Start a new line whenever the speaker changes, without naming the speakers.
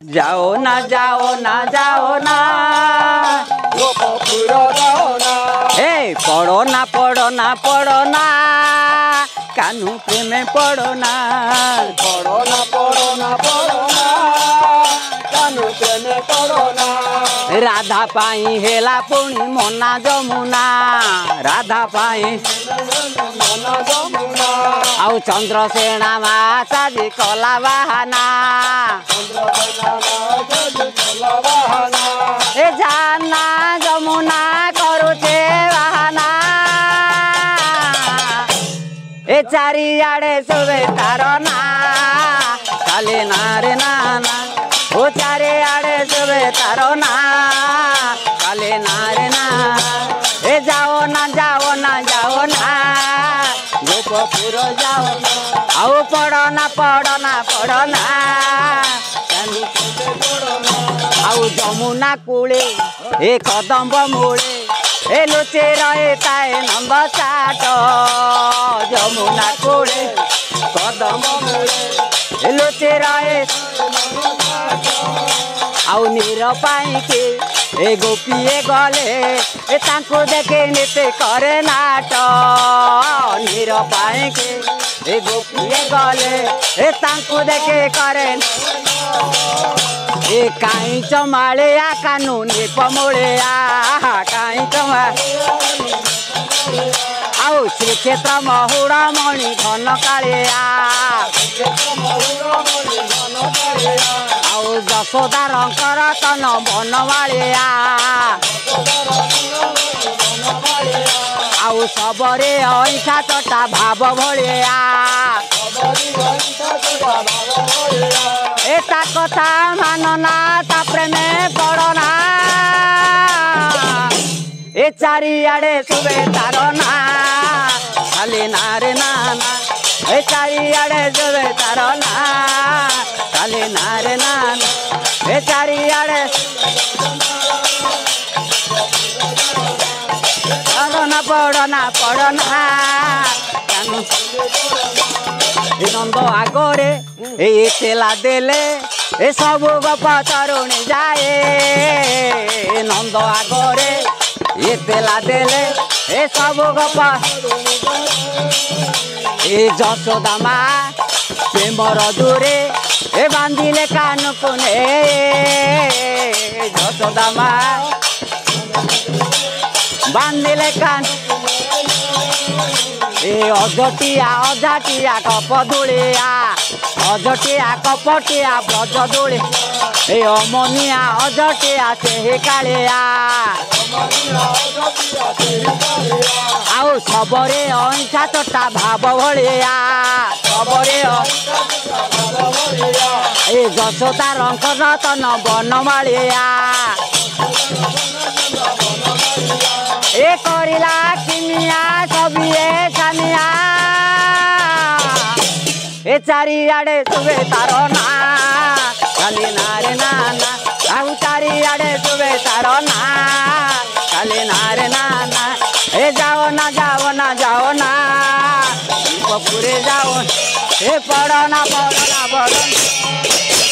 जाओ ना जाओ ना जाओ ना
गोपपुर जाओ ना
हे पढ़ो ना पढ़ो ना पढ़ो ना कान्हू प्रेम पढ़ो ना
पढ़ो ना पढ़ो ना पढ़ो ना कान्हू प्रेम पढ़ो ना
राधा पाई हेला पुणी मोना जमुना राधा पाई
मन जमुना
आउ चंद्रसेना माताजी कला बाहाना ए जाना जमुना करुचे बाहाना ए चारिआडे सुबे तार ना काले ना रे नाना ओ चारिआडे सुबे तार ना काले ना रे ना ए जाओ ना जाओ ना जाओ ना गोपपुर जाओ आओ पढ़ो ना पढ़ो ना पढ़ो ना आउ जमुना कूले ए कदम्ब मूले ए लुचे रहे ताए नंद चाट जमुना कूले कदम्ब मूले ए लुचे रहे आउ नीर पाई के ए गोपीए गले ए तांको देखे निते करे नाट नीर पाई के ए गोपीए गले ए तांको देखे करे ए काई चमाले आ कानूनी पमोले आ काई चमा आउ श्रीक्षेत्र महुड़ा मणि धन काले आउ यशोदा रंकर तन बनवाले आउ सबरे ऐसा चटा भाव भलिया एता कथा मानना ता प्रेमे पड़ना ए चारिआडे सुबे तार ना खाली ना रे नाना ए चारिआडे सुबे तार ना खाली ना रे नाना ए चारिआडे पड़ना पड़ना नंद आगरे ए तेला देले ए सब गप तरुणी जाए नंद आगरे ए तेला देले ए सब गप ए यशोदा मा प्रेमर दूरे ए बांधिले कानକୁ ने यशोदा मा बांधिले कान ए अजटिया अजाटिया कपदुलिया अजटिया कपटिया ब्रजदुली ए अमनिया अजटिया से कालिया आउ सबरे ऐसा चटा भाव भलिया सबरे ए यशोदा रंकर तन बनमालिया ए करिला किमिया सबिए सामिया ए चारिआडे सुबे तार ना खाली ना रे नाना आउ चारिआडे सुबे तार ना खाली ना रे नाना ए जाओ ना जाओ ना जाओ ना गोपपुरे जाओ ए पढ़ो ना पढ़ो ना पढ़ो